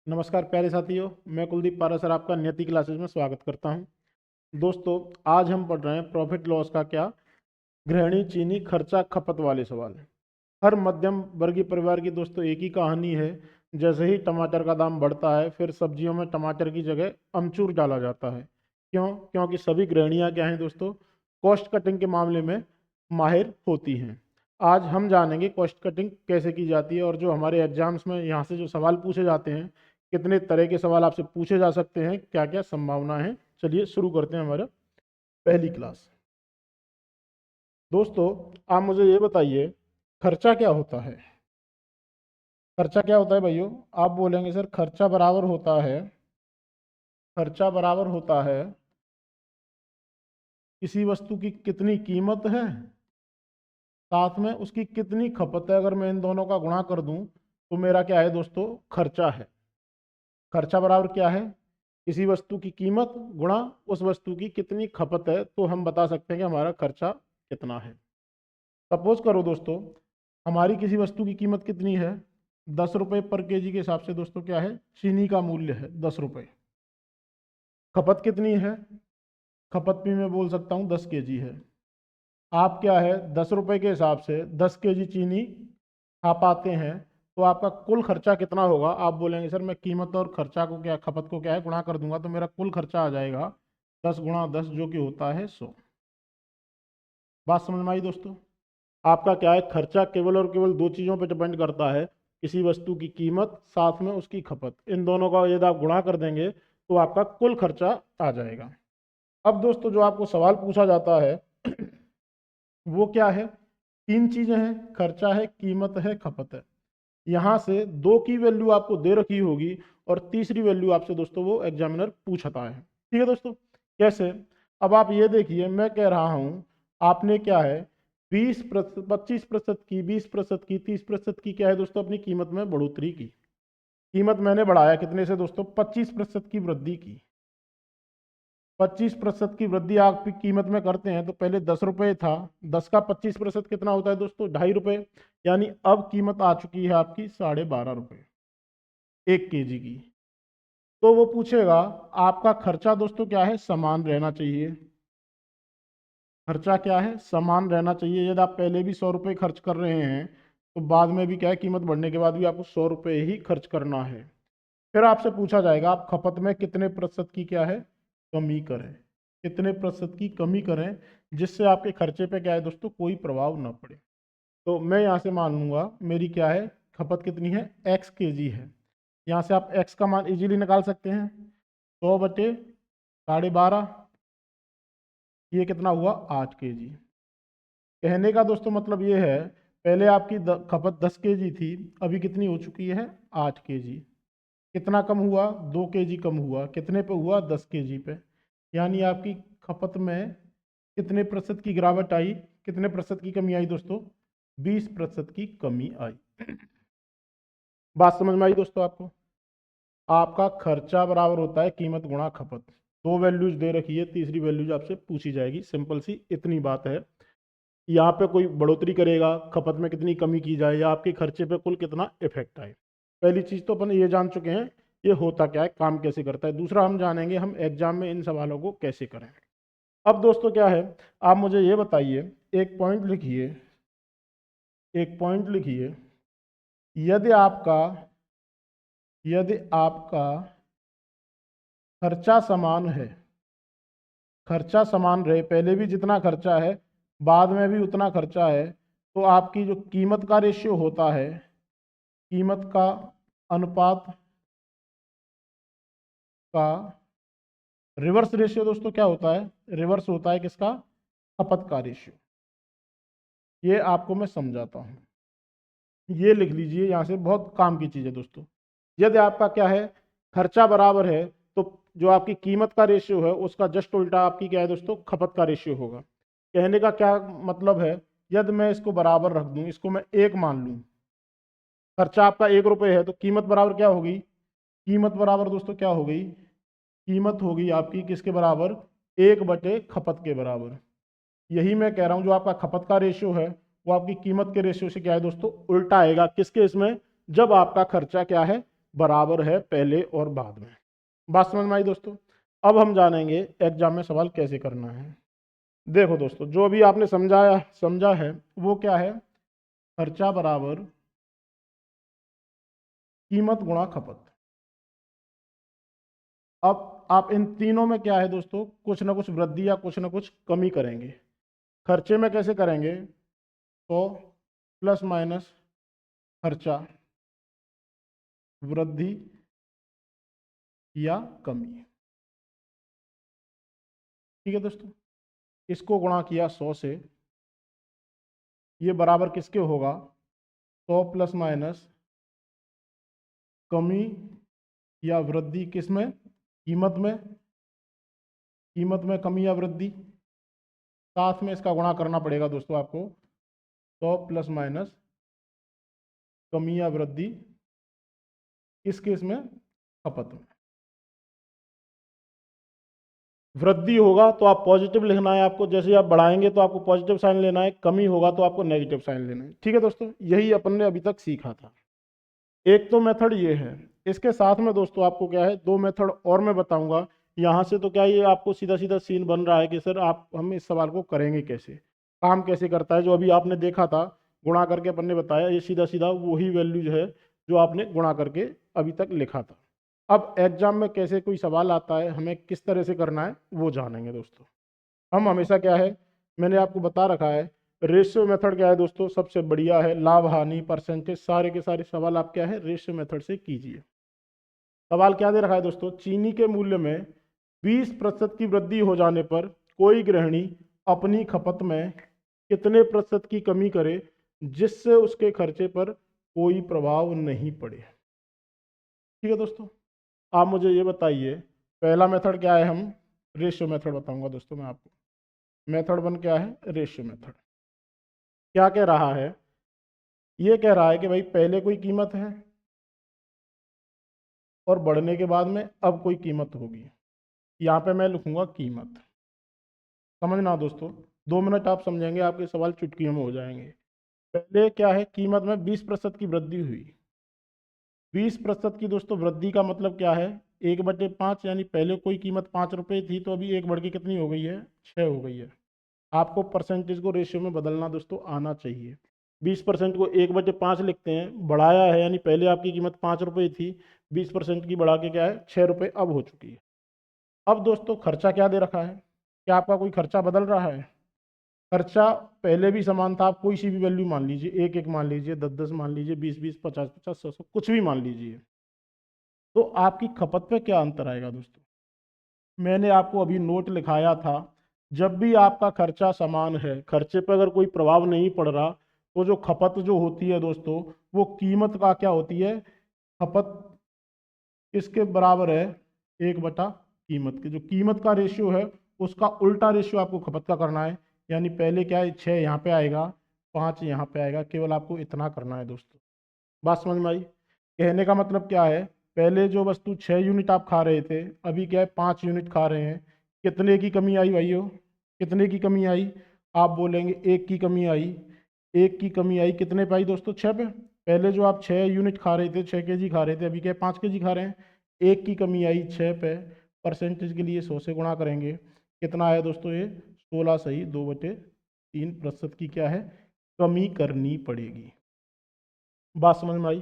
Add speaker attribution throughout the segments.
Speaker 1: नमस्कार प्यारे साथियों, मैं कुलदीप पारा सर आपका नियति क्लासेस में स्वागत करता हूं। दोस्तों, आज हम पढ़ रहे हैं प्रॉफिट लॉस का क्या, गृहिणी चीनी खर्चा खपत वाले सवाल। हर मध्यम वर्गीय परिवार की दोस्तों एक ही कहानी है। जैसे ही टमाटर का दाम बढ़ता है, फिर सब्जियों में टमाटर की जगह अमचूर डाला जाता है। क्यों? क्योंकि सभी गृहिणियां क्या हैं दोस्तों, कॉस्ट कटिंग के मामले में माहिर होती हैं। आज हम जानेंगे कॉस्ट कटिंग कैसे की जाती है, और जो हमारे एग्जाम्स में यहाँ से जो सवाल पूछे जाते हैं, कितने तरह के सवाल आपसे पूछे जा सकते हैं, क्या क्या संभावना है। चलिए शुरू करते हैं हमारा पहली क्लास। दोस्तों, आप मुझे ये बताइए, खर्चा क्या होता है? खर्चा क्या होता है भाइयों? आप बोलेंगे सर खर्चा बराबर होता है, खर्चा बराबर होता है किसी वस्तु की कितनी कीमत है साथ में उसकी कितनी खपत है। अगर मैं इन दोनों का गुणा कर दूं तो मेरा क्या है दोस्तों, खर्चा है। खर्चा बराबर क्या है? किसी वस्तु की कीमत गुणा उस वस्तु की कितनी खपत है, तो हम बता सकते हैं कि हमारा खर्चा कितना है। सपोज करो दोस्तों, हमारी किसी वस्तु की कीमत कितनी है, 10 रुपये पर केजी के हिसाब से दोस्तों क्या है, चीनी का मूल्य है 10 रुपये। खपत कितनी है? खपत भी मैं बोल सकता हूँ 10 केजी है। आप क्या है, 10 रुपये के हिसाब से 10 केजी चीनी आप आते हैं, तो आपका कुल खर्चा कितना होगा? आप बोलेंगे सर मैं कीमत और खर्चा को क्या, खपत को क्या है, गुणा कर दूंगा तो मेरा कुल खर्चा आ जाएगा 10 × 10, जो कि होता है 100। बात समझ में आई दोस्तों? आपका क्या है, खर्चा केवल और केवल दो चीज़ों पर डिपेंड करता है, किसी वस्तु की कीमत साथ में उसकी खपत। इन दोनों का यदि आप गुणा कर देंगे तो आपका कुल खर्चा आ जाएगा। अब दोस्तों, जो आपको सवाल पूछा जाता है वो क्या है? तीन चीजें हैं, खर्चा है, कीमत है, खपत है। यहां से दो की वैल्यू आपको दे रखी होगी और तीसरी वैल्यू आपसे दोस्तों वो एग्जामिनर पूछता है। ठीक है दोस्तों, कैसे? अब आप ये देखिए, मैं कह रहा हूं आपने क्या है, 20%, 25% की, 20% की, 30% की क्या है दोस्तों, अपनी कीमत में बढ़ोतरी की। कीमत मैंने बढ़ाया कितने से दोस्तों, 25% की वृद्धि की। 25% की वृद्धि आप कीमत में करते हैं तो पहले 10 रुपये था, 10 का 25% कितना होता है दोस्तों, 2.5 रुपये। यानी अब कीमत आ चुकी है आपकी 12.5 रुपये 1 केजी की। तो वो पूछेगा आपका खर्चा दोस्तों क्या है, समान रहना चाहिए। खर्चा क्या है, समान रहना चाहिए। यदि आप पहले भी 100 रुपये खर्च कर रहे हैं तो बाद में भी क्या है, कीमत बढ़ने के बाद भी आपको 100 रुपये ही खर्च करना है। फिर आपसे पूछा जाएगा आप खपत में कितने प्रतिशत की क्या है, कमी करें। कितने प्रतिशत की कमी करें जिससे आपके खर्चे पे क्या है दोस्तों, कोई प्रभाव ना पड़े। तो मैं यहाँ से मान लूंगा मेरी क्या है, खपत कितनी है, x केजी है। यहाँ से आप x का मान इजीली निकाल सकते हैं, 100/12, ये कितना हुआ, 8 केजी। कहने का दोस्तों मतलब ये है, पहले आपकी खपत 10 केजी थी, अभी कितनी हो चुकी है, 8 केजी। कितना कम हुआ, 2 केजी कम हुआ। कितने पे हुआ, 10 केजी पे। यानी आपकी खपत में कितने प्रतिशत की गिरावट आई, कितने प्रतिशत की कमी आई दोस्तों, 20% की कमी आई। बात समझ में आई दोस्तों आपको? आपका खर्चा बराबर होता है कीमत गुणा खपत। दो वैल्यूज दे रखी है, तीसरी वैल्यूज आपसे पूछी जाएगी। सिंपल सी इतनी बात है। यहाँ पे कोई बढ़ोतरी करेगा, खपत में कितनी कमी की जाए, या आपके खर्चे पे कुल कितना इफेक्ट आए। पहली चीज तो अपन ये जान चुके हैं ये होता क्या है, काम कैसे करता है। दूसरा हम जानेंगे हम एग्जाम में इन सवालों को कैसे करें। अब दोस्तों क्या है, आप मुझे ये बताइए, एक पॉइंट लिखिए, एक पॉइंट लिखिए। यदि आपका यदि आपका खर्चा समान है, खर्चा समान रहे, पहले भी जितना खर्चा है बाद में भी उतना खर्चा है, तो आपकी जो कीमत का रेशियो होता है, कीमत का अनुपात का रिवर्स रेशियो दोस्तों क्या होता है, रिवर्स होता है किसका, खपत का रेशियो। ये आपको मैं समझाता हूं, ये लिख लीजिए, यहां से बहुत काम की चीज है दोस्तों। यदि आपका क्या है, खर्चा बराबर है, तो जो आपकी कीमत का रेशियो है उसका जस्ट उल्टा आपकी क्या है दोस्तों, खपत का रेशियो होगा। कहने का क्या मतलब है, यदि मैं इसको बराबर रख दूं, इसको मैं 1 मान लूं, खर्चा आपका 1 रुपये है, तो कीमत बराबर क्या होगी, कीमत बराबर दोस्तों क्या हो गई, कीमत होगी आपकी किसके बराबर, 1/खपत के बराबर। यही मैं कह रहा हूं, जो आपका खपत का रेशियो है वो आपकी कीमत के रेशियो से क्या है दोस्तों, उल्टा आएगा। किसके इसमें, जब आपका खर्चा क्या है, बराबर है पहले और बाद में। बात समझ में आई दोस्तों। अब हम जानेंगे एग्जाम में सवाल कैसे करना है। देखो दोस्तों, जो भी आपने समझा है वो क्या है, खर्चा बराबर कीमत गुणा खपत। अब आप इन तीनों में क्या है दोस्तों, कुछ ना कुछ वृद्धि या कुछ ना कुछ कमी करेंगे। खर्चे में कैसे करेंगे, तो प्लस माइनस खर्चा, वृद्धि या कमी। ठीक है दोस्तों, इसको गुणा किया 100 से, ये बराबर किसके होगा, 100 प्लस माइनस कमी या वृद्धि किसमें, कीमत में कमी या वृद्धि। साथ में इसका गुणा करना पड़ेगा दोस्तों आपको, 100 प्लस माइनस कमी या वृद्धि किस केस में, खपत में। वृद्धि होगा तो आप पॉजिटिव लिखना है आपको, जैसे आप बढ़ाएंगे तो आपको पॉजिटिव साइन लेना है, कमी होगा तो आपको नेगेटिव साइन लेना है। ठीक है दोस्तों, यही अपन ने अभी तक सीखा था। एक तो मेथड ये है, इसके साथ में दोस्तों आपको क्या है, दो मेथड और मैं बताऊंगा। यहाँ से तो क्या ये आपको सीधा सीधा सीन बन रहा है कि सर आप हम इस सवाल को करेंगे कैसे, काम कैसे करता है। जो अभी आपने देखा था गुणा करके अपन ने बताया, ये सीधा सीधा वही वैल्यूज है जो आपने गुणा करके अभी तक लिखा था। अब एग्जाम में कैसे कोई सवाल आता है, हमें किस तरह से करना है वो जानेंगे दोस्तों। हम हमेशा क्या है, मैंने आपको बता रखा है, रेशियो मेथड क्या है दोस्तों, सबसे बढ़िया है। लाभ हानि परसेंटेज सारे के सारे सवाल आप क्या है, रेशियो मेथड से कीजिए। सवाल क्या दे रखा है दोस्तों, चीनी के मूल्य में 20% की वृद्धि हो जाने पर कोई गृहिणी अपनी खपत में कितने प्रतिशत की कमी करे जिससे उसके खर्चे पर कोई प्रभाव नहीं पड़े। ठीक है दोस्तों, आप मुझे ये बताइए, पहला मेथड क्या है, हम रेशियो मेथड बताऊंगा दोस्तों मैं आपको। मेथड 1 क्या है, रेशियो मेथड। क्या कह रहा है, ये कह रहा है कि भाई पहले कोई कीमत है और बढ़ने के बाद में अब कोई कीमत होगी। यहाँ पे मैं लिखूंगा कीमत। समझना दोस्तों, 2 मिनट आप समझेंगे, आपके सवाल चुटकियों में हो जाएंगे। पहले क्या है, कीमत में 20% की वृद्धि हुई। 20% की दोस्तों वृद्धि का मतलब क्या है, 1/5, यानी पहले कोई कीमत 5 रुपये थी तो अभी 1 बढ़ के कितनी हो गई है, 6 हो गई है। आपको परसेंटेज को रेशियो में बदलना दोस्तों आना चाहिए। 20% को 1/5 लिखते हैं, बढ़ाया है यानी पहले आपकी कीमत 5 रुपये थी, 20% की बढ़ा के क्या है, 6 रुपये अब हो चुकी है। अब दोस्तों खर्चा क्या दे रखा है, क्या आपका कोई खर्चा बदल रहा है, खर्चा पहले भी समान था। आप कोई सी भी वैल्यू मान लीजिए, 1-1 मान लीजिए, 10-10 मान लीजिए, 20-20, 50-50, 100-100, कुछ भी मान लीजिए। तो आपकी खपत पे क्या अंतर आएगा दोस्तों, मैंने आपको अभी नोट लिखाया था, जब भी आपका खर्चा समान है, खर्चे पर अगर कोई प्रभाव नहीं पड़ रहा, तो जो खपत जो होती है दोस्तों, वो कीमत का क्या होती है, खपत किसके बराबर है, 1/कीमत के। जो कीमत का रेशियो है उसका उल्टा रेशियो आपको खपत का करना है। यानी पहले क्या है, 6 यहाँ पे आएगा, 5 यहाँ पे आएगा, केवल आपको इतना करना है दोस्तों। बात समझ में आई। कहने का मतलब क्या है, पहले जो वस्तु 6 यूनिट आप खा रहे थे, अभी क्या है 5 यूनिट खा रहे हैं। कितने की कमी आई भाइयों, कितने की कमी आई, आप बोलेंगे 1 की कमी आई। 1 की कमी आई कितने पे आई दोस्तों, 6 पे। पहले जो आप 6 यूनिट खा रहे थे, 6 केजी खा रहे थे, अभी क्या है 5 केजी खा रहे हैं। 1 की कमी आई 6 पे, परसेंटेज के लिए 100 से गुणा करेंगे, कितना आया दोस्तों, ये 16 सही 2/3% की क्या है, कमी करनी पड़ेगी। बात समझ में आई।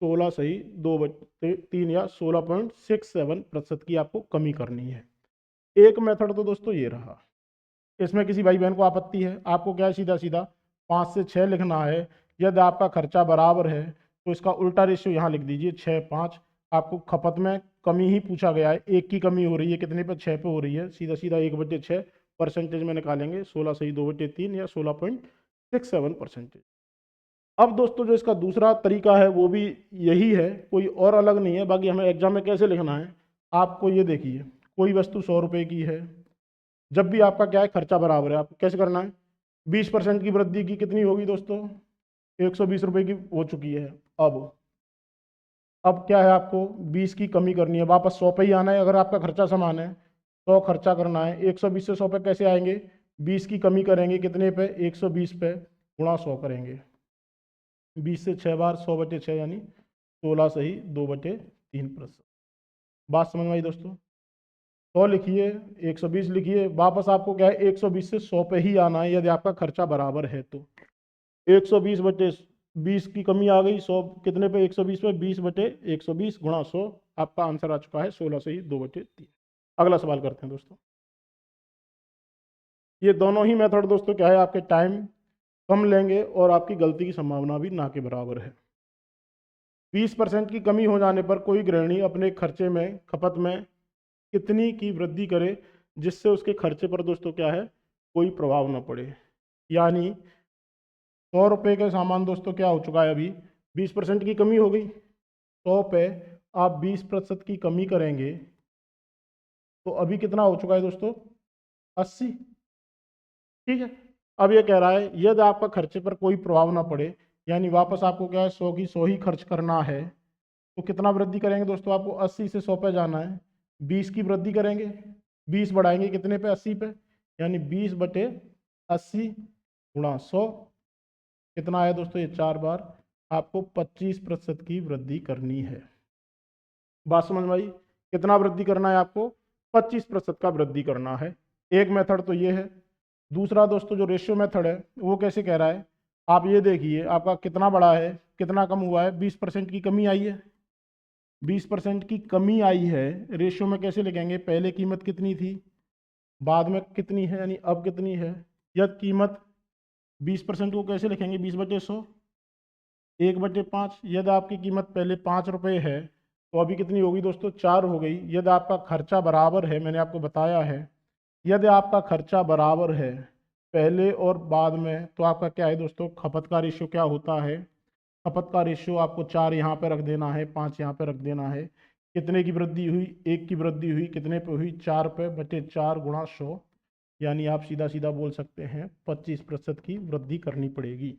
Speaker 1: 16 सही 2/3 या 16.67% की आपको कमी करनी है। एक मेथड तो दोस्तों ये रहा, इसमें किसी भाई बहन को आपत्ति है, आपको क्या है, सीधा सीधा 5 से 6 लिखना है। यदि आपका खर्चा बराबर है तो इसका उल्टा रेशियो यहाँ लिख दीजिए, 6-5। आपको खपत में कमी ही पूछा गया है, 1 की कमी हो रही है, कितने पे, 6 पे हो रही है, सीधा सीधा 1/6 परसेंटेज में निकालेंगे, 16 सही 2/3 या 16.67%। अब दोस्तों जो इसका दूसरा तरीका है वो भी यही है, कोई और अलग नहीं है। बाकी हमें एग्जाम में कैसे लिखना है, आपको ये देखिए, कोई वस्तु 100 रुपये की है, जब भी आपका क्या है, खर्चा बराबर है, आपको कैसे करना है, 20% की वृद्धि की कितनी होगी दोस्तों, 120 रुपये की हो चुकी है। अब क्या है, आपको 20 की कमी करनी है, वापस 100 पे ही आना है। अगर आपका खर्चा समान है, 100 खर्चा करना है, 120 से 100 पे कैसे आएंगे, 20 की कमी करेंगे कितने पे, 120 पे, गुणा 100 करेंगे, 20 से 6 बार 100/6 यानी 16 सही 2/3%। बात समझ में आई दोस्तों? 100 लिखिए, 120 लिखिए, वापस आपको क्या है 120 से 100 पे ही आना है यदि आपका खर्चा बराबर है तो। 120/20 की कमी आ गई, 100 कितने पे 120 पे 20/120 गुणा 100, आपका आंसर आ चुका है 16 सही 2/3। अगला सवाल करते हैं दोस्तों। ये दोनों ही मेथड दोस्तों क्या है, आपके टाइम कम लेंगे और आपकी गलती की संभावना भी ना के बराबर है। 20% की कमी हो जाने पर कोई गृहिणी अपने खर्चे में खपत में कितनी की वृद्धि करे जिससे उसके खर्चे पर दोस्तों क्या है कोई प्रभाव ना पड़े। यानी 100 रुपये का सामान दोस्तों क्या हो चुका है, अभी 20% की कमी हो गई, 100 पे आप 20% की कमी करेंगे तो अभी कितना हो चुका है दोस्तों 80। ठीक है, अब ये कह रहा है यदि आपका खर्चे पर कोई प्रभाव ना पड़े, यानी वापस आपको क्या है 100 की 100 ही खर्च करना है, तो कितना वृद्धि करेंगे दोस्तों, आपको 80 से 100 पे जाना है, 20 की वृद्धि करेंगे, 20 बढ़ाएंगे कितने पे 80 पे, यानी 20/80 गुणा 100 कितना आया दोस्तों, ये 4 बार आपको 25% की वृद्धि करनी है। बात समझ में आई? कितना वृद्धि करना है आपको, 25% का वृद्धि करना है। एक मेथड तो ये है। दूसरा दोस्तों जो रेशियो मेथड है वो कैसे कह रहा है, आप ये देखिए आपका कितना बढ़ा है कितना कम हुआ है, 20% की कमी आई है, 20% की कमी आई है, रेशियो में कैसे लिखेंगे, पहले कीमत कितनी थी बाद में कितनी है, यानी अब कितनी है। यदि कीमत 20% को कैसे लिखेंगे, 20/100 1/5। यदि आपकी कीमत पहले 5 रुपये है तो अभी कितनी होगी दोस्तों 4 हो गई। यदि आपका खर्चा बराबर है, मैंने आपको बताया है यदि आपका खर्चा बराबर है पहले और बाद में, तो आपका क्या है दोस्तों खपत का रेशियो क्या होता है, खपत का रेशियो आपको 4 यहाँ पे रख देना है, 5 यहाँ पे रख देना है। कितने की वृद्धि हुई, 1 की वृद्धि हुई, कितने पे हुई 4 पे, बटे 4 गुणा 100, यानी आप सीधा सीधा बोल सकते हैं 25% की वृद्धि करनी पड़ेगी।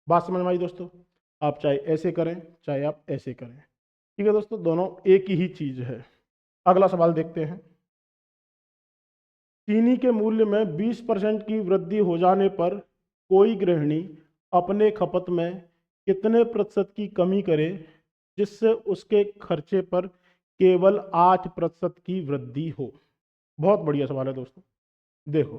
Speaker 1: बात समझ में आई दोस्तों? आप चाहे ऐसे करें चाहे आप ऐसे करें, ठीक है दोस्तों, दोनों एक ही चीज है। अगला सवाल देखते हैं। चीनी के मूल्य में 20% की वृद्धि हो जाने पर कोई गृहिणी अपने खपत में कितने प्रतिशत की कमी करे जिससे उसके खर्चे पर केवल 8% की वृद्धि हो। बहुत बढ़िया सवाल है दोस्तों। देखो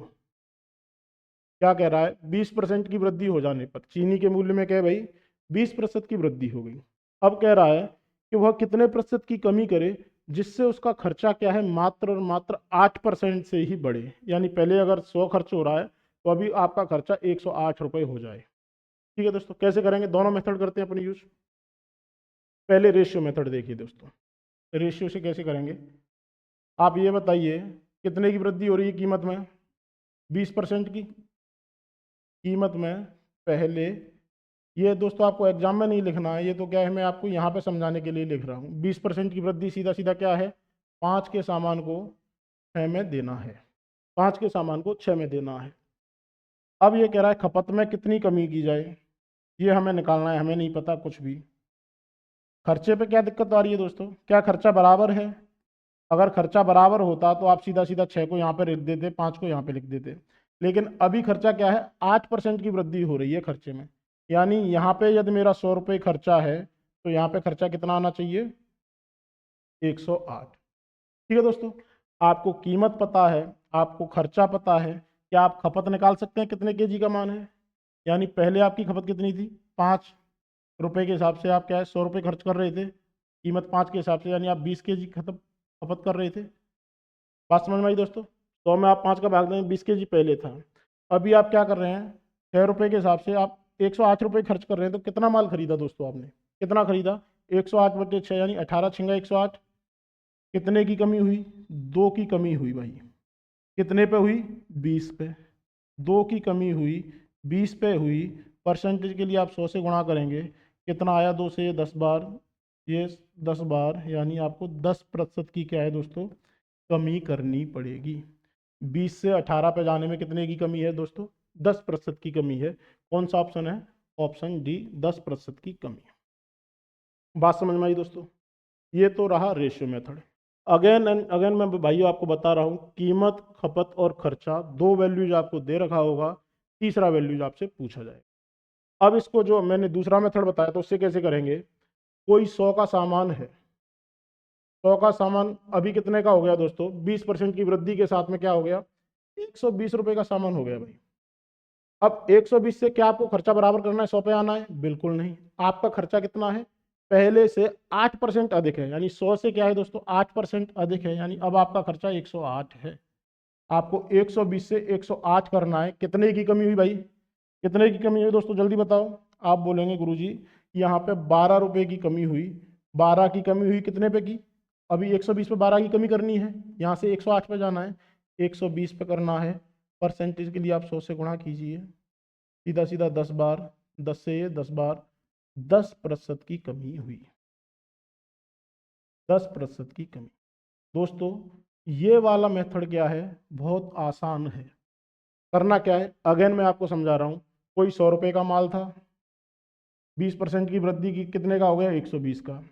Speaker 1: क्या कह रहा है, 20% की वृद्धि हो जाने पर चीनी के मूल्य में क्या है भाई 20% की वृद्धि हो गई। अब कह रहा है कि वह कितने प्रतिशत की कमी करे जिससे उसका खर्चा क्या है मात्र और मात्र 8% से ही बढ़े। यानी पहले अगर 100 खर्च हो रहा है तो अभी आपका खर्चा 108 रुपये हो जाए। ठीक है दोस्तों, कैसे करेंगे, दोनों मेथड करते हैं अपने यूज। पहले रेशियो मेथड देखिए दोस्तों, रेशियो से कैसे करेंगे, आप ये बताइए कितने की वृद्धि हो रही है कीमत में, 20% की कीमत में। पहले ये दोस्तों आपको एग्जाम में नहीं लिखना है, ये तो क्या है मैं आपको यहाँ पे समझाने के लिए लिख रहा हूँ। 20% की वृद्धि सीधा सीधा क्या है, 5 के सामान को 6 में देना है, 5 के सामान को 6 में देना है। अब ये कह रहा है खपत में कितनी कमी की जाए, ये हमें निकालना है, हमें नहीं पता कुछ भी। खर्चे पे क्या दिक्कत आ रही है दोस्तों, क्या खर्चा बराबर है, अगर खर्चा बराबर होता तो आप सीधा सीधा 6 को यहाँ पे लिख देते, 5 को यहाँ पे लिख देते। लेकिन अभी खर्चा क्या है 8% की वृद्धि हो रही है खर्चे में, यानी यहाँ पे यदि मेरा 100 रुपये खर्चा है तो यहाँ पे खर्चा कितना आना चाहिए 108। ठीक है दोस्तों, आपको कीमत पता है, आपको खर्चा पता है, क्या आप खपत निकाल सकते हैं कितने केजी का मान है। यानी पहले आपकी खपत कितनी थी 5 रुपये के हिसाब से आप क्या है 100 रुपये खर्च कर रहे थे, कीमत 5 के हिसाब से, यानी आप 20 केजी खपत कर रहे थे। बात समझ में आई दोस्तों? 100 में आप 5 का भाग दें, 20 केजी पहले था। अभी आप क्या कर रहे हैं 6 रुपये के हिसाब से आप 108 रुपये खर्च कर रहे हैं, तो कितना माल खरीदा दोस्तों आपने, कितना खरीदा 108/6 यानी 18 छिंगा 108। कितने की कमी हुई, 2 की कमी हुई भाई, कितने पे हुई 20 पे, 2 की कमी हुई 20 पे हुई। परसेंटेज के लिए आप 100 से गुणा करेंगे, कितना आया 2 से 10 बार, ये 10 बार, यानी आपको 10% की क्या है दोस्तों कमी करनी पड़ेगी। 20 से 18 पे जाने में कितने की कमी है दोस्तों 10% की कमी है। कौन सा ऑप्शन है, ऑप्शन डी 10% की कमी। बात समझ में आई दोस्तों? ये तो रहा ratio method. Again and again मैं भाइयों आपको बता रहा हूँ, कीमत खपत और खर्चा 2 वैल्यूज आपको दे रखा होगा, तीसरा वैल्यूज आपसे पूछा जाएगा। अब इसको जो मैंने दूसरा मेथड बताया तो उससे कैसे करेंगे, कोई 100 का सामान है, 100 का सामान अभी कितने का हो गया दोस्तों, 20% की वृद्धि के साथ में क्या हो गया, 120 रुपए का सामान हो गया भाई। अब 120 से क्या आपको खर्चा बराबर करना है, 100 पे आना है, बिल्कुल नहीं। आपका खर्चा कितना है, पहले से 8% अधिक है, यानी 100 से क्या है दोस्तों 8% अधिक है, यानी अब आपका खर्चा 108 है। आपको 120 से 108 करना है, कितने की कमी हुई भाई, कितने की कमी हुई दोस्तों जल्दी बताओ। आप बोलेंगे गुरुजी यहाँ पे 12 रुपए की कमी हुई, 12 की कमी हुई कितने पे की, अभी 120 पे 12 की कमी करनी है, यहाँ से 108 पे जाना है, 120 पे करना है। परसेंटेज के लिए आप 100 से गुणा कीजिए, सीधा सीधा 10 बार, 10 से ये 10 बार, 10% की कमी हुई, 10% की कमी। दोस्तों ये वाला मेथड क्या है, बहुत आसान है। करना क्या है, अगेन मैं आपको समझा रहा हूँ। कोई 100 रुपये का माल था, 20% की वृद्धि की कितने का हो गया, 120 का।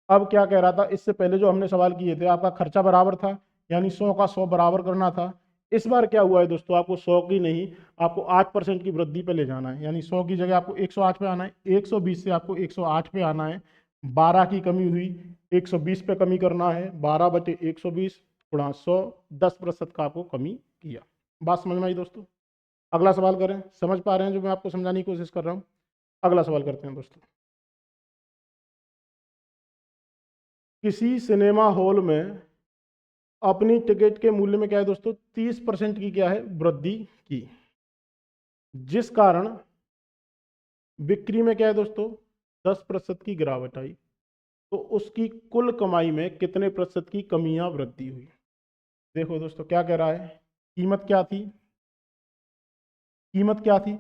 Speaker 1: अब क्या कह रहा था, इससे पहले जो हमने सवाल किए थे आपका खर्चा बराबर था, यानी 100 का 100 बराबर करना था। इस बार क्या हुआ है दोस्तों, आपको 100 की नहीं, आपको 8% की वृद्धि पे ले जाना है, यानी 100 की जगह आपको 108 पे आना है, 120 से आपको 108 पे आना है। 12 की कमी हुई, 120 पे कमी करना है, 12 बटे 120 गुणा 100, 10% का आपको कमी किया। बात समझ में आई दोस्तों। अगला सवाल करें, समझ पा रहे हैं जो मैं आपको समझाने की कोशिश कर रहा हूँ। अगला सवाल करते हैं दोस्तों। किसी सिनेमा हॉल में अपनी टिकट के मूल्य में क्या है दोस्तों, 30% की क्या है, वृद्धि की, जिस कारण बिक्री में क्या है दोस्तों 10% की गिरावट आई, तो उसकी कुल कमाई में कितने प्रतिशत की कमी या वृद्धि हुई। देखो दोस्तों क्या कह रहा है, कीमत क्या थी, कीमत क्या थी,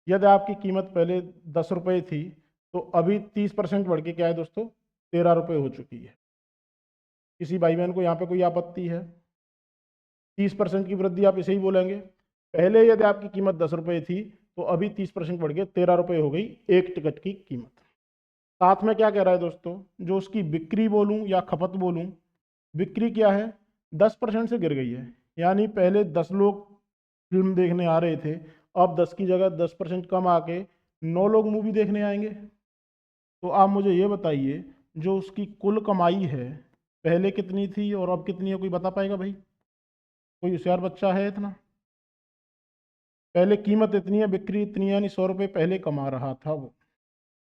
Speaker 1: यदि आपकी कीमत पहले 10 रुपये थी तो अभी 30% बढ़ के क्या है दोस्तों 13 रुपये हो चुकी है। किसी भाई बहन को यहाँ पे कोई आपत्ति है, 30% की वृद्धि आप इसे ही बोलेंगे। पहले यदि आपकी कीमत 10 रुपये थी तो अभी 30% बढ़ के 13 रुपये हो गई एक टिकट की कीमत। साथ में क्या कह रहा है दोस्तों, जो उसकी बिक्री बोलूं या खपत बोलूं, बिक्री क्या है 10% से गिर गई है, यानी पहले 10 लोग फिल्म देखने आ रहे थे, अब 10 की जगह 10% कम आके 9 लोग मूवी देखने आएंगे। तो आप मुझे ये बताइए, जो उसकी कुल कमाई है पहले कितनी थी और अब कितनी है, कोई बता पाएगा भाई, कोई होशियार बच्चा है इतना। पहले कीमत इतनी है, बिक्री इतनी है, यानी 100 रुपये पहले कमा रहा था वो,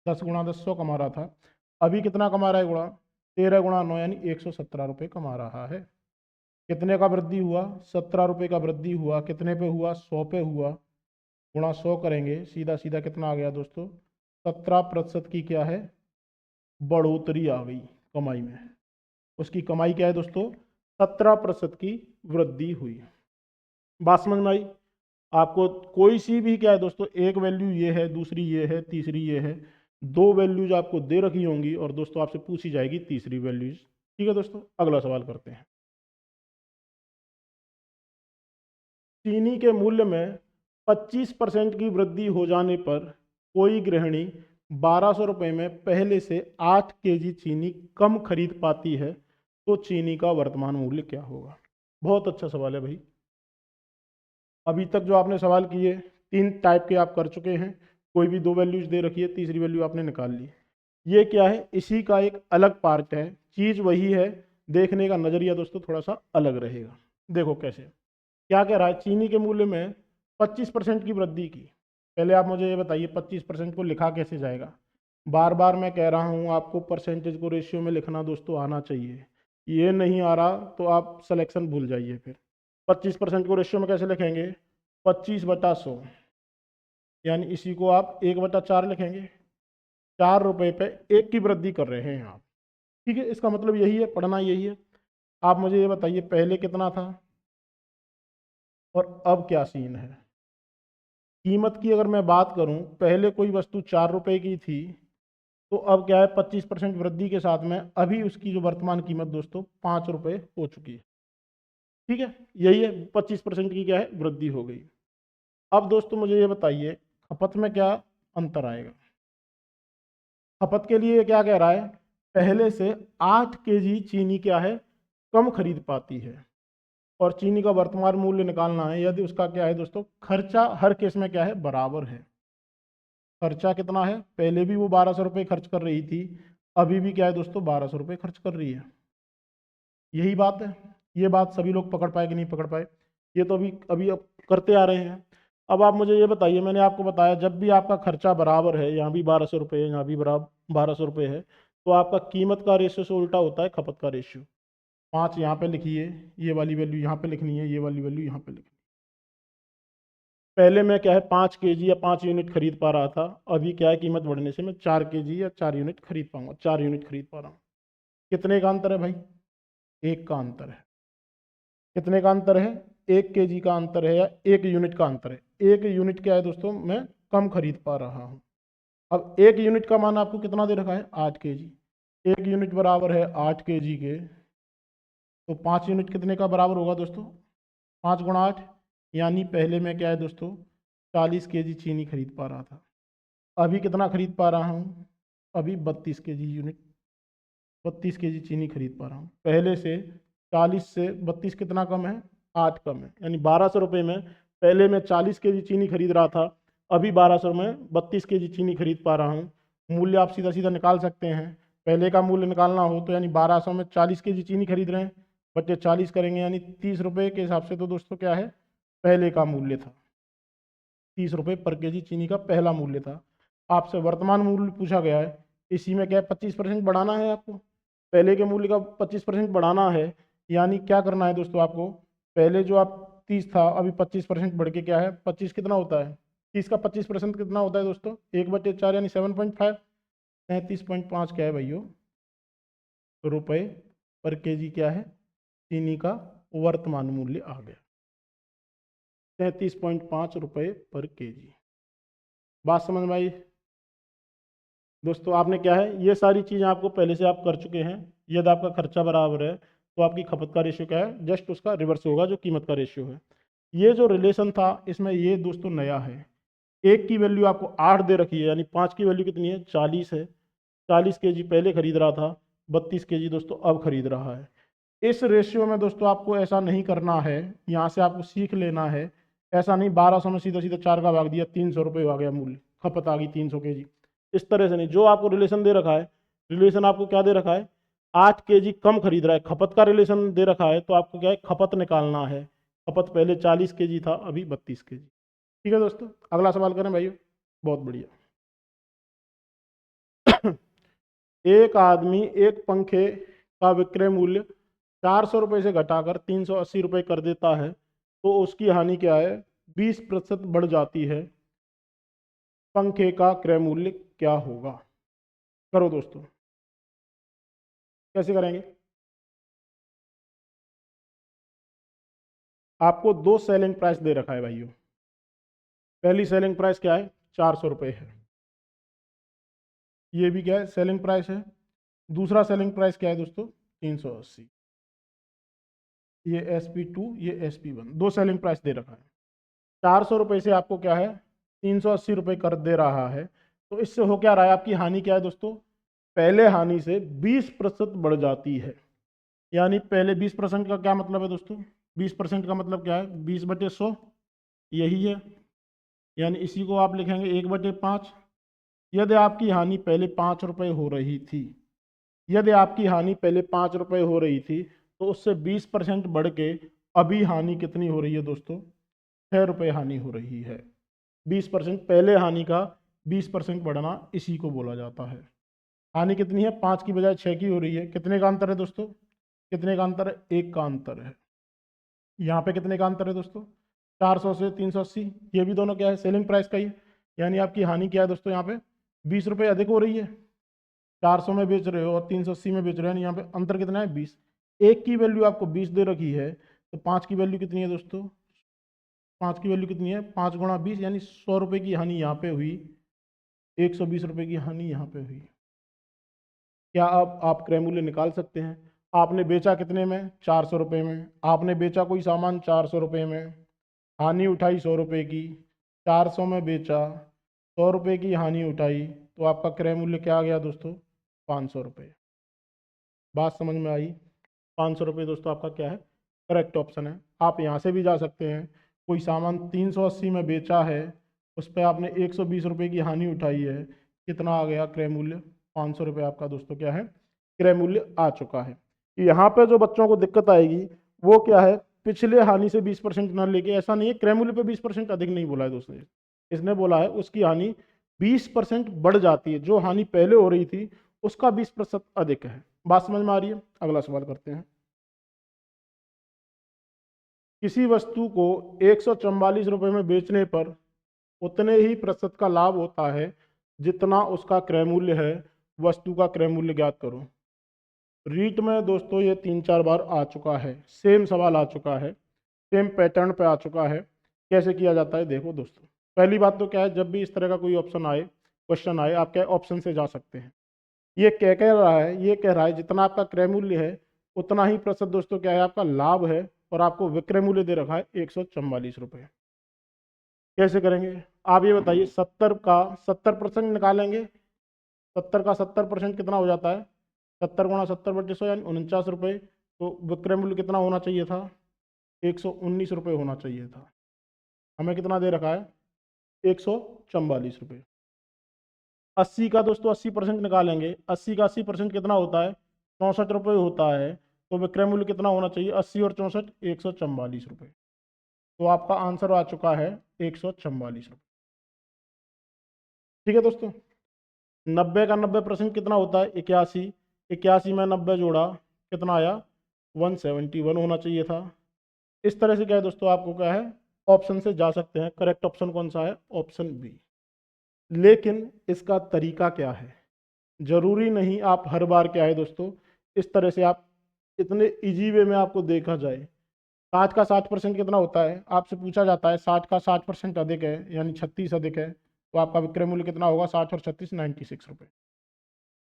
Speaker 1: 10 गुणा 10 100 कमा रहा था। अभी कितना कमा रहा है गुणा, 13 गुणा 9 यानी 117 रुपये कमा रहा है। कितने का वृद्धि हुआ, 17 रुपये का वृद्धि हुआ, कितने पे हुआ 100 पे हुआ, गुणा 100 करेंगे, सीधा सीधा कितना आ गया दोस्तों 17% की क्या है बढ़ोतरी आ गई कमाई में। उसकी कमाई क्या है दोस्तों 17% की वृद्धि हुई। बात समझ में आई आपको। कोई सी भी क्या है दोस्तों, एक वैल्यू ये है, दूसरी ये है, तीसरी ये है, दो वैल्यूज आपको दे रखी होंगी और दोस्तों आपसे पूछी जाएगी तीसरी वैल्यूज। ठीक है दोस्तों, अगला सवाल करते हैं। चीनी के मूल्य में 25% की वृद्धि हो जाने पर कोई गृहिणी 1200 रुपये में पहले से 8 kg चीनी कम खरीद पाती है, तो चीनी का वर्तमान मूल्य क्या होगा। बहुत अच्छा सवाल है भाई। अभी तक जो आपने सवाल किए 3 टाइप के आप कर चुके हैं, कोई भी दो वैल्यूज दे रखी है, तीसरी वैल्यू आपने निकाल ली। ये क्या है, इसी का एक अलग पार्ट है, चीज़ वही है, देखने का नज़रिया दोस्तों थोड़ा सा अलग रहेगा। देखो कैसे, क्या कह रहा है, चीनी के मूल्य में 25% की वृद्धि की। पहले आप मुझे ये बताइए 25% को लिखा कैसे जाएगा। बार बार मैं कह रहा हूँ आपको परसेंटेज को रेशियो में लिखना दोस्तों आना चाहिए, ये नहीं आ रहा तो आप सिलेक्शन भूल जाइए फिर। 25% को रेशियो में कैसे लिखेंगे, 25/100, यानी इसी को आप 1/4 लिखेंगे। 4 रुपये पे एक की वृद्धि कर रहे हैं आप। ठीक है, इसका मतलब यही है, पढ़ना यही है। आप मुझे ये बताइए पहले कितना था और अब क्या सीन है। कीमत की अगर मैं बात करूं, पहले कोई वस्तु 4 रुपए की थी, तो अब क्या है 25% वृद्धि के साथ में अभी उसकी जो वर्तमान कीमत दोस्तों 5 रुपये हो चुकी है। ठीक है, यही है, 25% की क्या है वृद्धि हो गई। अब दोस्तों मुझे ये बताइए खपत में क्या अंतर आएगा। खपत के लिए क्या कह रहा है, पहले से 8 kg चीनी क्या है कम खरीद पाती है, और चीनी का वर्तमान मूल्य निकालना है, यदि उसका क्या है दोस्तों खर्चा हर केस में क्या है बराबर है। खर्चा कितना है, पहले भी वो 1200 रुपये खर्च कर रही थी, अभी भी क्या है दोस्तों 1200 रुपये खर्च कर रही है। यही बात है। ये बात सभी लोग पकड़ पाए कि नहीं पकड़ पाए, ये तो अभी अभी अब करते आ रहे हैं। अब आप मुझे ये बताइए, मैंने आपको बताया जब भी आपका खर्चा बराबर है, यहाँ भी 1200 रुपये है, यहाँ भी बराबर 1200 रुपये है, तो आपका कीमत का रेशियो से उल्टा होता है खपत का रेशियो। 5 यहाँ पे लिखिए, ये वाली वैल्यू यहाँ पे लिखनी है, ये वाली वैल्यू यहाँ पे लिखनी है। पहले मैं क्या है 5 kg या 5 यूनिट खरीद पा रहा था, अभी क्या है कीमत बढ़ने से मैं 4 kg या 4 यूनिट खरीद पाऊंगा, 4 यूनिट खरीद पा रहा हूँ। कितने का अंतर है भाई, 1 का अंतर है। कितने का अंतर है, 1 kg का अंतर है या 1 यूनिट का अंतर है। 1 यूनिट क्या है दोस्तों, मैं कम खरीद पा रहा हूँ। अब 1 यूनिट का मान आपको कितना दे रखा है, 8 kg। 1 यूनिट बराबर है 8 kg के, तो 5 यूनिट कितने का बराबर होगा दोस्तों, 5 × 8, यानी पहले मैं क्या है दोस्तों 40 kg चीनी खरीद पा रहा था, अभी कितना खरीद पा रहा हूँ, अभी 32 kg चीनी खरीद पा रहा हूँ। पहले से 40 से 32 कितना कम है, 8 कम है, यानी 1200 रुपये में पहले मैं 40 kg चीनी खरीद रहा था, अभी 1200 में 32 kg चीनी खरीद पा रहा हूँ। मूल्य आप सीधा सीधा निकाल सकते हैं, पहले का मूल्य निकालना हो तो यानी 1200 में 40 kg चीनी खरीद रहे हैं, बच्चे 40 करेंगे यानी 30 रुपये के हिसाब से, तो दोस्तों क्या है पहले का मूल्य था 30 रुपये पर केजी चीनी का पहला मूल्य था। आपसे वर्तमान मूल्य पूछा गया है, इसी में क्या है 25% बढ़ाना है आपको, पहले के मूल्य का 25% बढ़ाना है, यानी क्या करना है दोस्तों आपको, पहले जो आप 30 था अभी 25% बढ़ के क्या है 25 कितना होता है, 30 का 25% कितना होता है दोस्तों, 1/4 यानी 7.5, 33.5 क्या है भाइयों रुपये पर केजी क्या है चीनी का वर्तमान मूल्य आ गया, 33.5 रुपये पर केजी। बात समझ में आई दोस्तों, आपने क्या है ये सारी चीज़ें आपको पहले से आप कर चुके हैं। यदि आपका खर्चा बराबर है तो आपकी खपत का रेशियो क्या है, जस्ट उसका रिवर्स होगा जो कीमत का रेशियो है। ये जो रिलेशन था इसमें ये दोस्तों नया है, 1 की वैल्यू आपको 8 दे रखी है, यानी 5 की वैल्यू कितनी है 40 है, 40 kg पहले खरीद रहा था, 32 kg दोस्तों अब खरीद रहा है। इस रेशियो में दोस्तों आपको ऐसा नहीं करना है, यहाँ से आपको सीख लेना है, ऐसा नहीं 1200 में सीधा सीधा 4 का भाग दिया 300 रुपये आ गया मूल्य, खपत आ गई 300 kg, इस तरह से नहीं। जो आपको रिलेशन दे रखा है, रिलेशन आपको क्या दे रखा है 8 kg कम खरीद रहा है, खपत का रिलेशन दे रखा है, तो आपको क्या है खपत निकालना है, खपत पहले 40 kg था अभी 32 kg। ठीक है दोस्तों, अगला सवाल करें भाइयों, बहुत बढ़िया। एक आदमी एक पंखे का विक्रय मूल्य 400 रुपये से घटाकर 380 रुपये कर देता है, तो उसकी हानि क्या है, 20% बढ़ जाती है, पंखे का क्रय मूल्य क्या होगा। करो दोस्तों, कैसे करेंगे, आपको 2 सेलिंग प्राइस दे रखा है भाइयों, पहली सेलिंग प्राइस क्या है 400 रुपये है, ये भी क्या है सेलिंग प्राइस है, दूसरा सेलिंग प्राइस क्या है दोस्तों 380, ये SP2 ये SP1, 2 सेलिंग प्राइस दे रखा है। 400 रुपये से आपको क्या है 380 रुपये कर दे रहा है, तो इससे हो क्या रहा है, आपकी हानि क्या है दोस्तों, पहले हानि से 20% बढ़ जाती है, यानी पहले 20% का क्या मतलब है दोस्तों, 20% का मतलब क्या है 20/100, यही है, यानी इसी को आप लिखेंगे 1/5। यदि आपकी हानि पहले 5 रुपये हो रही थी, यदि आपकी हानि पहले 5 रुपये हो रही थी, तो उससे 20% बढ़ के अभी हानि कितनी हो रही है दोस्तों, 6 रुपये हानि हो रही है। 20% पहले हानि का 20% बढ़ना इसी को बोला जाता है। हानि कितनी है 5 की बजाय 6 की हो रही है, कितने का अंतर है दोस्तों, कितने का अंतर है 1 का अंतर है। यहाँ पे कितने का अंतर है दोस्तों 400 से 380, ये भी दोनों क्या है सेलिंग प्राइस का ही है, यानी आपकी हानि क्या है दोस्तों यहाँ पे 20 रुपये अधिक हो रही है, 400 में बेच रहे हो और 380 में बेच रहे हो, यहाँ पे अंतर कितना है 20, एक की वैल्यू आपको 20 दे रखी है, तो 5 की वैल्यू कितनी है दोस्तों, 5 की वैल्यू कितनी है 5 × 20, यानी 100 रुपये की हानि यहाँ पे हुई, 120 रुपये की हानि यहाँ पे हुई। क्या अब आप क्रय मूल्य निकाल सकते हैं, आपने बेचा कितने में 400 रुपये में, आपने बेचा कोई सामान 400 रुपये में, हानि उठाई 100 रुपये की, 400 में बेचा 100 रुपये की हानि उठाई, तो आपका क्रय मूल्य क्या आ गया दोस्तों 500 रुपये। बात समझ में आई, 500 रुपये दोस्तों आपका क्या है करेक्ट ऑप्शन है। आप यहाँ से भी जा सकते हैं, कोई सामान 380 में बेचा है उस पर आपने 120 रुपये की हानि उठाई है, कितना आ गया क्रय मूल्य? 500 रुपये आपका दोस्तों क्या है, क्रय मूल्य आ चुका है। यहाँ पे जो बच्चों को दिक्कत आएगी वो क्या है, पिछले हानि से 20% ना लेके, ऐसा नहीं है क्रय मूल्य पे 20% अधिक नहीं बोला है दोस्तों, इसने बोला है उसकी हानि 20% बढ़ जाती है, जो हानि पहले हो रही थी उसका 20% अधिक है। बात समझ में आ रही है? अगला सवाल करते हैं। किसी वस्तु को 144 रुपये में बेचने पर उतने ही प्रतिशत का लाभ होता है जितना उसका क्रय मूल्य है, वस्तु का क्रय मूल्य ज्ञात करो। रीट में दोस्तों ये 3-4 बार आ चुका है, सेम सवाल आ चुका है, सेम पैटर्न पे आ चुका है। कैसे किया जाता है देखो दोस्तों। पहली बात तो क्या है, जब भी इस तरह का कोई ऑप्शन आए, क्वेश्चन आए, आप क्या ऑप्शन से जा सकते हैं। ये क्या कह रहा है, ये कह रहा है जितना आपका क्रय मूल्य है उतना ही प्रतिशत दोस्तों क्या है, आपका लाभ है, और आपको विक्रय मूल्य दे रखा है 144 रुपये। कैसे करेंगे आप ये बताइए? 70 का 70% निकालेंगे, 70 का 70% कितना हो जाता है? 70 × 70/100 यानी 49 रुपये। तो विक्रय मूल्य कितना होना चाहिए था? 119 रुपये होना चाहिए था। हमें कितना दे रखा है? 144 रुपये। 80 का दोस्तों 80% निकालेंगे, 80 का 80% कितना होता है? 64 रुपये होता है। तो विक्रय मूल्य कितना होना चाहिए? 80 और 64, 144 रुपये। तो आपका आंसर आ चुका है 144 रुपये। ठीक है दोस्तों। 90 का 90% कितना होता है? 81। 81 में 90 जोड़ा, कितना आया? 171 होना चाहिए था। इस तरह से क्या है दोस्तों, आपको क्या है, ऑप्शन से जा सकते हैं। करेक्ट ऑप्शन कौन सा है? Option B. लेकिन इसका तरीका क्या है? जरूरी नहीं आप हर बार क्या है दोस्तों इस तरह से आप इतने इजी वे में आपको देखा जाए। 60 का 60% कितना होता है? आपसे पूछा जाता है 60 का 60% अधिक है यानी 36 अधिक है, तो आपका विक्रय मूल्य कितना होगा? 60 और 36 96 रुपये।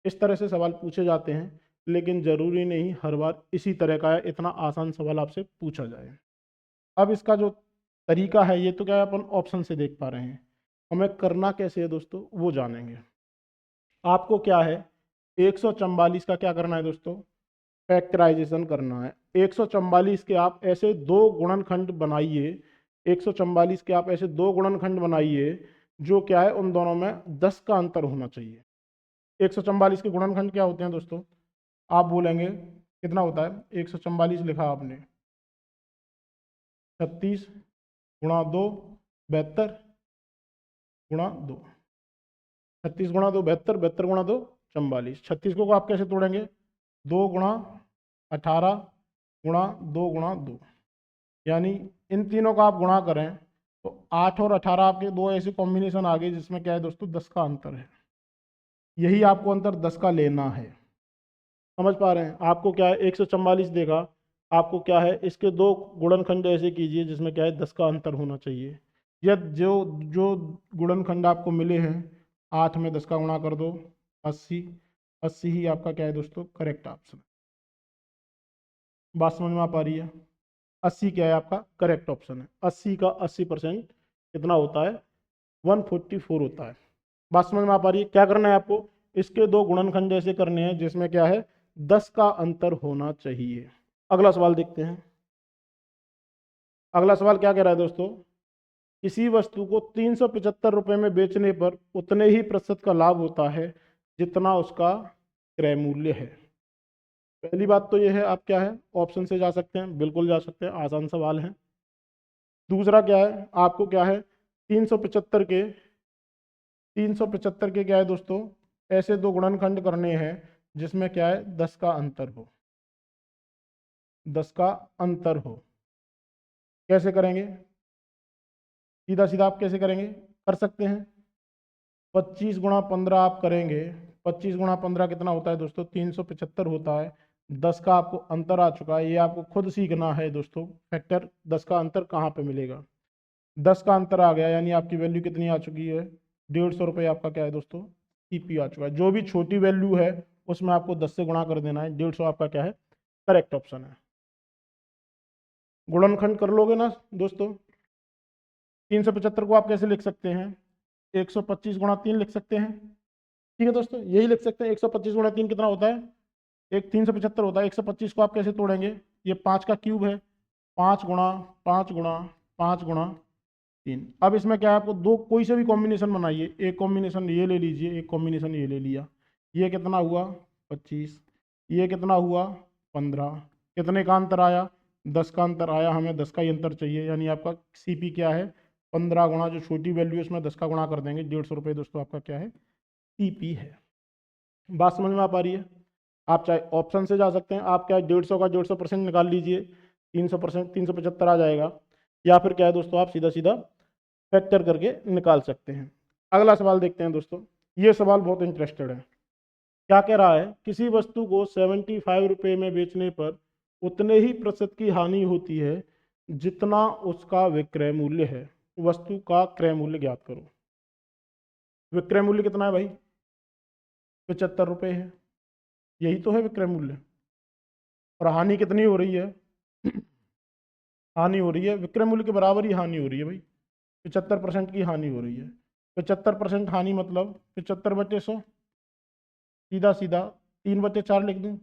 Speaker 1: इस तरह से सवाल पूछे जाते हैं, लेकिन ज़रूरी नहीं हर बार इसी तरह का है, इतना आसान सवाल आपसे पूछा जाए। अब इसका जो तरीका है ये तो क्या है अपन ऑप्शन से देख पा रहे हैं, हमें करना कैसे है दोस्तों वो जानेंगे। आपको क्या है 144 का क्या करना है दोस्तों? फैक्टराइजेशन करना है। 144 के आप ऐसे दो गुणनखंड बनाइए, 144 के आप ऐसे दो गुणनखंड बनाइए जो क्या है उन दोनों में 10 का अंतर होना चाहिए। 144 के गुणनखंड क्या होते हैं दोस्तों? आप बोलेंगे कितना होता है? 144 लिखा आपने, 36 गुणा 2 72 गुणा 2, 36 गुणा 2 72, 72 गुणा 2 44। 36 को आप कैसे तोड़ेंगे? 2 गुणा 18 गुणा 2 गुणा 2, यानी इन तीनों का आप गुणा करें तो 8 और 18 आपके दो ऐसे कॉम्बिनेशन आ गए जिसमें क्या है दोस्तों 10 का अंतर है। यही आपको अंतर 10 का लेना है। समझ पा रहे हैं? आपको क्या है 144 देगा, आपको क्या है इसके दो गुणनखंड ऐसे कीजिए जिसमें क्या है 10 का अंतर होना चाहिए। या जो जो गुणनखंड आपको मिले हैं 8 में 10 का गुणा कर दो, 80। 80 ही आपका क्या है दोस्तों करेक्ट ऑप्शन। बात समझ में आ पा रही है? 80 क्या है आपका करेक्ट ऑप्शन है। 80 का 80% कितना होता है? 144 होता है। बात समझ में आ पा रही है? क्या करना है आपको? इसके दो गुणनखंड ऐसे करने हैं जिसमें क्या है 10 का अंतर होना चाहिए। अगला सवाल देखते हैं। अगला सवाल क्या कह रहा है दोस्तों? किसी वस्तु को 375 रुपये में बेचने पर उतने ही प्रतिशत का लाभ होता है जितना उसका क्रय मूल्य है। पहली बात तो यह है, आप क्या है ऑप्शन से जा सकते हैं, बिल्कुल जा सकते हैं, आसान सवाल है। दूसरा क्या है, आपको क्या है 375 के 375 के क्या है दोस्तों ऐसे दो गुणनखंड करने हैं जिसमें क्या है 10 का अंतर हो, 10 का अंतर हो। कैसे करेंगे? सीधा सीधा आप कैसे करेंगे? कर सकते हैं 25 गुणा 15 आप करेंगे। 25 गुणा 15 कितना होता है दोस्तों? 375 होता है। 10 का आपको अंतर आ चुका है, ये आपको खुद सीखना है दोस्तों। फैक्टर 10 का अंतर कहाँ पे मिलेगा? 10 का अंतर आ गया यानी आपकी वैल्यू कितनी आ चुकी है? 150 रुपये आपका क्या है दोस्तों सीपी आ चुका है। जो भी छोटी वैल्यू है उसमें आपको 10 से गुणा कर देना है। 150 आपका क्या है करेक्ट ऑप्शन है। गुणनखंड कर लोगे ना दोस्तों? 375 को आप कैसे लिख सकते हैं? 125 गुणा 3 लिख सकते हैं। ठीक है दोस्तों, यही लिख सकते हैं। 125 गुणा 3 कितना होता है? एक 375 होता है। 125 को आप कैसे तोड़ेंगे? ये 5 का क्यूब है, 5 गुणा 5 गुणा 5 गुणा 3। अब इसमें क्या है, आपको दो कोई से भी कॉम्बिनेशन बनाइए, एक कॉम्बिनेशन ये ले लीजिए, एक कॉम्बिनेशन ये ले लिया। ये कितना हुआ 25, ये कितना हुआ 15, कितने का अंतर आया 10 का अंतर आया, हमें 10 का ही अंतर चाहिए, यानी आपका सीपी क्या है 15 गुणा जो छोटी वैल्यू है उसमें 10 का गुणा कर देंगे, 150 रुपये दोस्तों आपका क्या है सीपी है। बात समझ में आ पा रही है? आप चाहे ऑप्शन से जा सकते हैं, आप क्या है 150 का 150% निकाल लीजिए, 300%, 375 आ जाएगा, या फिर क्या है दोस्तों आप सीधा सीधा फैक्टर करके निकाल सकते हैं। अगला सवाल देखते हैं दोस्तों, ये सवाल बहुत इंटरेस्टेड है। क्या कह रहा है, किसी वस्तु को 75 रुपये में बेचने पर उतने ही प्रतिशत की हानि होती है जितना उसका विक्रय मूल्य है, वस्तु का क्रय मूल्य ज्ञात करो। विक्रय मूल्य कितना है भाई 75 रुपये है, यही तो है विक्रय मूल्य, और हानि कितनी हो रही है हानि हो रही है विक्रय मूल्य के बराबर ही हानि हो रही है भाई, 75% की हानि हो रही है। 75% हानि मतलब 75/100, सीधा सीधा 3/4 लिख दूं,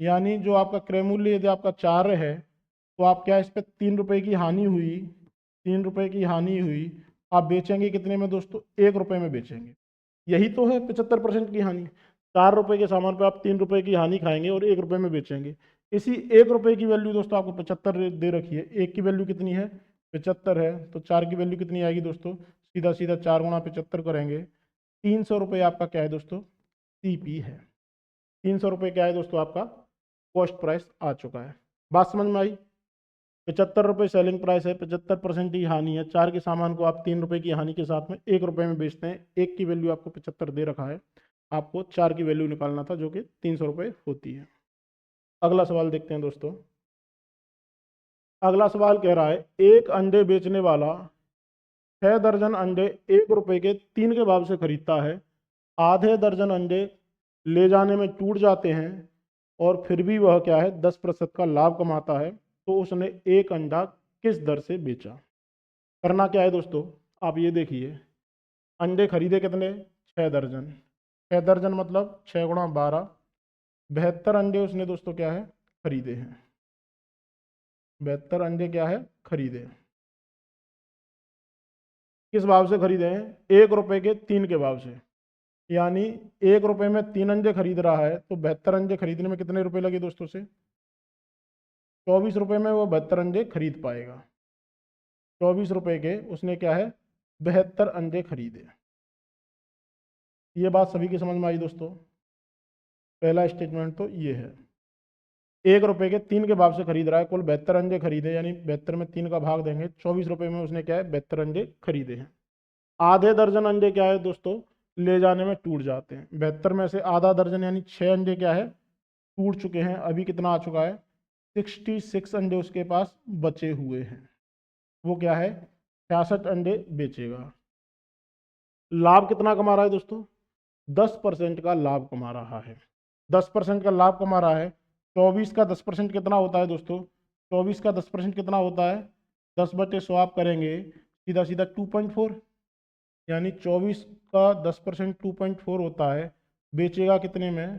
Speaker 1: यानी जो आपका क्रय मूल्य यदि आपका 4 है तो आप क्या इस पर 3 रुपये की हानि हुई, 3 रुपये की हानि हुई, आप बेचेंगे कितने में दोस्तों 1 रुपये में बेचेंगे, यही तो है 75% की हानि। 4 रुपये के सामान पर आप 3 रुपये की हानि खाएंगे और 1 रुपये में बेचेंगे। इसी 1 रुपये की वैल्यू दोस्तों आपको 75 दे रखी है, एक की वैल्यू कितनी है 75 है, तो 4 की वैल्यू कितनी आएगी दोस्तों, सीधा सीधा 4 गुणा 75 करेंगे, 300 रुपये आपका क्या है दोस्तों सीपी है। 300 रुपये क्या है दोस्तों आपका कॉस्ट प्राइस आ चुका है। बात समझ में आई? 75 रुपये सेलिंग प्राइस है, 75% की हानि है, 4 के सामान को आप 3 रुपये की हानि के साथ में 1 रुपये में बेचते हैं, एक की वैल्यू आपको 75 दे रखा है, आपको 4 की वैल्यू निकालना था जो कि 300 रुपये होती है। अगला सवाल देखते हैं दोस्तों। अगला सवाल कह रहा है, एक अंडे बेचने वाला 6 दर्जन अंडे 1 रुपये के 3 के भाव से खरीदता है, आधे दर्जन अंडे ले जाने में टूट जाते हैं और फिर भी वह क्या है 10% का लाभ कमाता है, तो उसने एक अंडा किस दर से बेचा। करना क्या है दोस्तों, आप ये देखिए, अंडे खरीदे कितने 6 दर्जन, 6 दर्जन मतलब 6 गुणा 12, 72 अंडे उसने दोस्तों क्या है खरीदे हैं, 72 अंडे क्या है खरीदे। किस भाव से खरीदे हैं 1 रुपये के 3 के भाव से, यानी 1 रुपये में 3 अंडे खरीद रहा है, तो 72 अंडे खरीदने में कितने रुपए लगे दोस्तों से 24 रुपये में वो 72 अंडे खरीद पाएगा। 24 रुपये के उसने क्या है 72 अंडे खरीदे। ये बात सभी की समझ में आई दोस्तों। पहला स्टेटमेंट तो ये है, 1 रुपये के 3 के भाव से खरीद रहा है, कुल 72 अंडे खरीदे, यानी 72 में 3 का भाग देंगे, 24 रुपये में उसने क्या है 72 अंडे खरीदे हैं। आधे दर्जन अंडे क्या है दोस्तों ले जाने में टूट जाते हैं, 72 में से आधा दर्जन यानी 6 अंडे क्या है टूट चुके हैं, अभी कितना आ चुका है 66 अंडे उसके पास बचे हुए हैं, वो क्या है 66 अंडे बेचेगा। लाभ कितना कमा रहा है दोस्तों 10% का लाभ कमा रहा है, 10% का लाभ कमा रहा है। 24 का 10% कितना होता है दोस्तों, 24 का 10% कितना होता है 10/100 आप करेंगे सीधा सीधा 2.4, यानी 24 का 10% 2.4 होता है, बेचेगा कितने में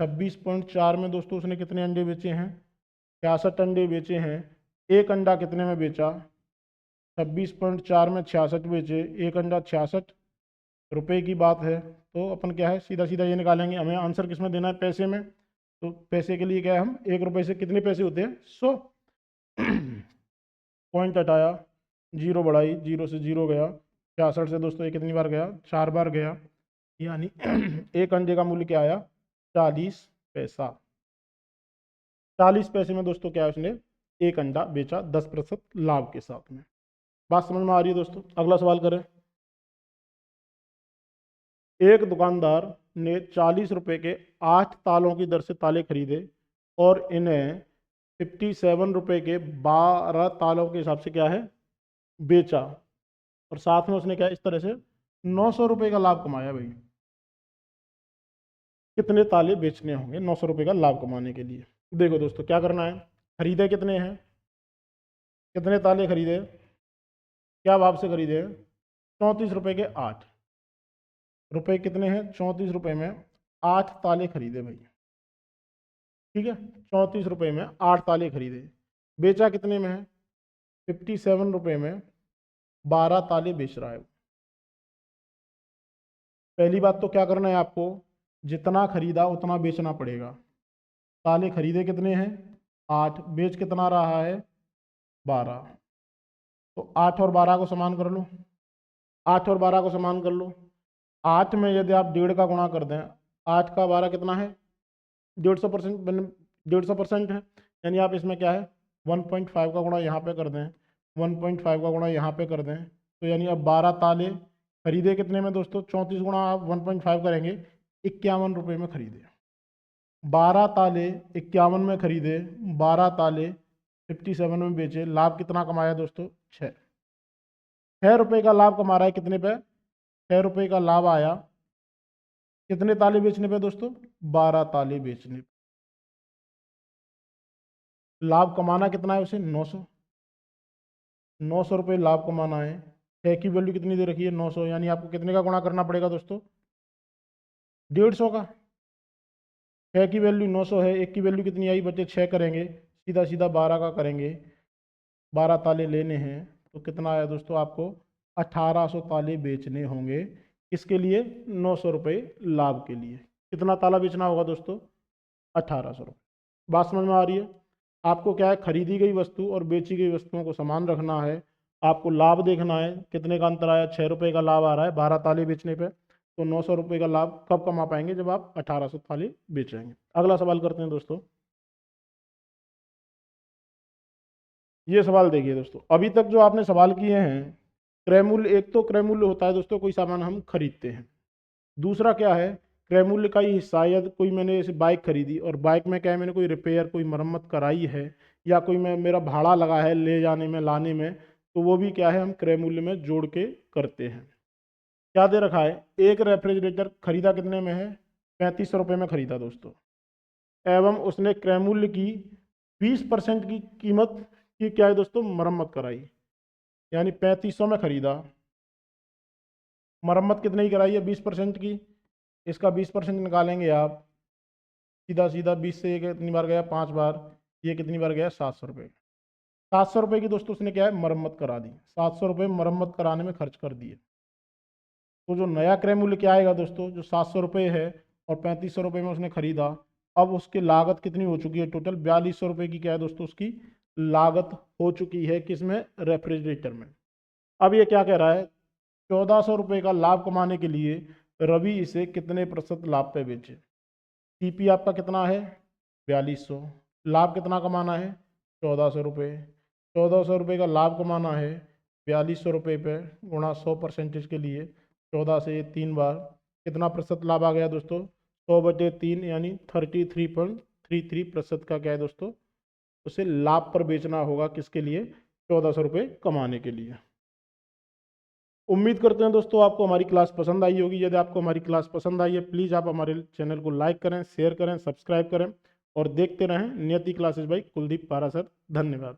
Speaker 1: 26.4 में दोस्तों उसने कितने अंडे बेचे हैं 66 अंडे बेचे हैं, एक अंडा कितने में बेचा 26.4 में 66 बेचे, एक अंडा 66 रुपए की बात है, तो अपन क्या है सीधा सीधा ये निकालेंगे, हमें आंसर किस में देना है पैसे में, तो पैसे के लिए क्या है हम 1 रुपये से कितने पैसे होते हैं 100 पॉइंट हटाया, जीरो बढ़ाई, जीरो से जीरो गया, 66 से दोस्तों ये कितनी बार गया 4 बार गया, यानी एक अंडे का मूल्य क्या आया 40 पैसा। 40 पैसे में दोस्तों क्या है उसने एक अंडा बेचा 10% लाभ के साथ में। बात समझ में आ रही है दोस्तों? अगला सवाल करें। एक दुकानदार ने 40 रुपए के 8 तालों की दर से ताले खरीदे और इन्हें 57 रुपए के 12 तालों के हिसाब से क्या है बेचा, और साथ में उसने क्या इस तरह से 900 रुपए का लाभ कमाया। भाई कितने ताले बेचने होंगे 900 रुपए का लाभ कमाने के लिए? देखो दोस्तों क्या करना है, खरीदे कितने हैं, कितने ताले खरीदे, क्या भाव से खरीदे 34 रुपए के 8 रुपए, कितने हैं 34 रुपए में 8 ताले खरीदे भाई, ठीक है 34 रुपए में 8 ताले खरीदे, बेचा कितने में है 57 रुपए में 12 ताले बेच रहा है। पहली बात तो क्या करना है आपको, जितना खरीदा उतना बेचना पड़ेगा। ताले खरीदे कितने हैं 8, बेच कितना रहा है 12, तो 8 और 12 को समान कर लो, 8 और 12 को समान कर लो। 8 में यदि आप 1.5 का गुणा कर दें, 8 का 12 कितना है 150%, 150% है, यानी आप इसमें क्या है 1.5 का गुणा यहाँ पे कर दें, 1.5 का गुणा यहाँ पे कर दें, तो यानी अब 12 ताले खरीदे कितने में दोस्तों, 34 गुणा आप 1.5 करेंगे 51 रुपये में खरीदे। 12 ताले 51 में खरीदे, 12 ताले 57 में बेचे, लाभ कितना कमाया दोस्तों 6 रुपये का लाभ कमा रहा है। कितने पे 6 रुपये का लाभ आया, कितने ताले बेचने पे दोस्तों 12 ताले बेचने पे। लाभ कमाना कितना है उसे 900, 900 रुपये लाभ कमाना है। 6 की वैल्यू कितनी दे रखी है 900, यानी आपको कितने का गुणा करना पड़ेगा दोस्तों 150 का। 6 की वैल्यू 900 है, 1 की वैल्यू कितनी आई बच्चे 6 करेंगे, सीधा सीधा 12 का करेंगे, 12 ताले लेने हैं, तो कितना आया दोस्तों आपको 1800 ताले बेचने होंगे। किसके लिए 900 रुपये लाभ के लिए। कितना ताला बेचना होगा दोस्तों 1800 रुपये। बात समझ में आ रही है। आपको क्या है, खरीदी गई वस्तु और बेची गई वस्तुओं को समान रखना है। आपको लाभ देखना है, कितने का अंतर आया 6 रुपये का लाभ आ रहा है 12 ताले बेचने पे, तो 900 रुपये का लाभ कब कमा पाएंगे, जब आप 1800 ताले बेचेंगे। अगला सवाल करते हैं दोस्तों। ये सवाल देखिए दोस्तों, अभी तक जो आपने सवाल किए हैं, क्रय मूल्य, एक तो क्रय मूल्य होता है दोस्तों कोई सामान हम खरीदते हैं, दूसरा क्या है क्रय मूल्य का ही हिस्सा, यदि कोई मैंने जैसे बाइक खरीदी और बाइक में क्या है मैंने कोई रिपेयर कोई मरम्मत कराई है, या कोई मैं मेरा भाड़ा लगा है ले जाने में लाने में, तो वो भी क्या है हम क्रय मूल्य में जोड़ के करते हैं। क्या दे रखा है, एक रेफ्रिजरेटर खरीदा कितने में है 3500 रुपये में खरीदा दोस्तों, एवं उसने क्रय मूल्य की 20% की कीमत की क्या है दोस्तों मरम्मत कराई, यानी 3500 में खरीदा, मरम्मत कितने की कराई है 20% की, इसका 20% निकालेंगे आप, सीधा सीधा 20 से ये कितनी बार गया 5 बार, ये कितनी बार गया 700 रुपये। 700 रुपये की दोस्तों उसने क्या है मरम्मत करा दी, 700 रुपये मरम्मत कराने में खर्च कर दिए। तो जो नया क्रय मूल्य क्या आएगा दोस्तों, जो 700 रुपये है और 3500 रुपये में उसने खरीदा, अब उसकी लागत कितनी हो चुकी है टोटल 4200 रुपये की क्या है दोस्तों उसकी लागत हो चुकी है, किसमें रेफ्रिजरेटर में। अब ये क्या कह रहा है 1400 रुपये का लाभ कमाने के लिए रवि इसे कितने प्रतिशत लाभ पे बेचे। सीपी आपका कितना है 4200, लाभ कितना कमाना है 1400 रुपये, 1400 रुपये का लाभ कमाना है 4200 रुपये पे गुणा 100% के लिए 14 से 3 बार, कितना प्रतिशत लाभ आ गया दोस्तों 100/3, यानी 33.33% का क्या है दोस्तों उसे लाभ पर बेचना होगा, किसके लिए 1400 रुपये कमाने के लिए। उम्मीद करते हैं दोस्तों आपको हमारी क्लास पसंद आई होगी। यदि आपको हमारी क्लास पसंद आई है प्लीज़ आप हमारे चैनल को लाइक करें, शेयर करें, सब्सक्राइब करें और देखते रहें नियति क्लासेस बाय कुलदीप पारासर। धन्यवाद।